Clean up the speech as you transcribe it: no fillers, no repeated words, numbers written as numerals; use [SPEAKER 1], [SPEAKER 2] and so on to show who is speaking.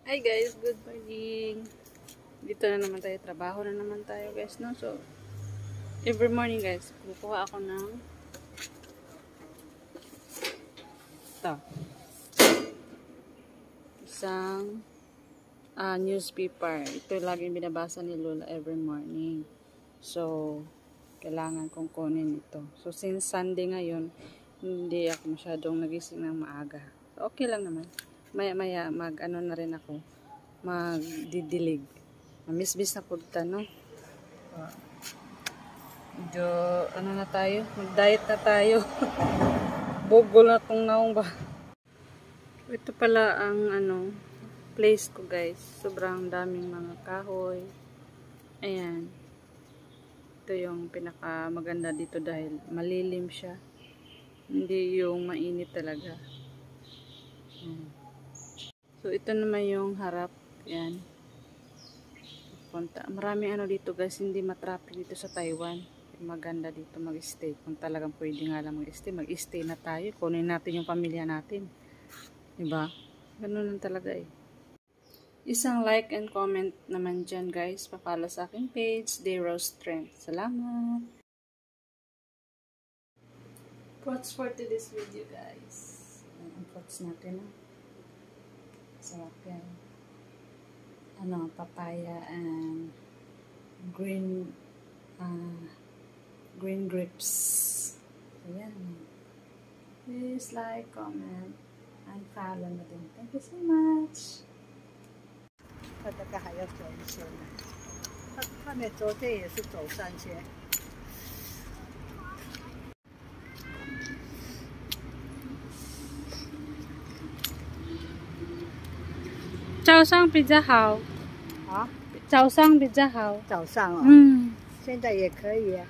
[SPEAKER 1] Hi guys, good morning. Dito na naman tayo, trabaho na naman tayo guys, no? So, every morning guys, kukuha ako ng ito. Isang newspaper. Ito laging binabasa ni Lola every morning. So, kailangan kong kunin ito. So, since Sunday ngayon, hindi ako masyadong nagising ng maaga. So, okay lang naman. Maya-maya, mag-ano na rin ako. Magdidilig. Mamisbis na punta, no? Medyo, ano na tayo? Mag-diet na tayo. Bugol na tong naong ba? Ito pala ang, place ko guys. Sobrang daming mga kahoy. Ayan. Ito yung pinaka maganda dito dahil malilim siya. Hindi yung mainit talaga. Ayan. So, ito naman yung harap. Ayan. Punta. Maraming dito guys. Hindi matraffic dito sa Taiwan. Maganda dito mag-stay. Kung talagang pwede nga lang mag-stay. Mag-stay na tayo. Kunin natin yung pamilya natin. Diba? Ganun lang talaga eh. Isang like and comment naman dyan guys. Pa-follow sa aking page. Dayros Strength. Salamat! Quotes for today's video guys. Ang quotes natin. Sarap yan. Papaya and green grapes. Ayan. Please like, comment, and follow na din. Thank you so much.
[SPEAKER 2] 大概还要走一些呢。他们昨天也是走3圈。
[SPEAKER 1] 早上比较好。
[SPEAKER 2] 啊？
[SPEAKER 1] 早上比较好。
[SPEAKER 2] 早上哦。
[SPEAKER 1] 嗯。
[SPEAKER 2] 现在也可以啊。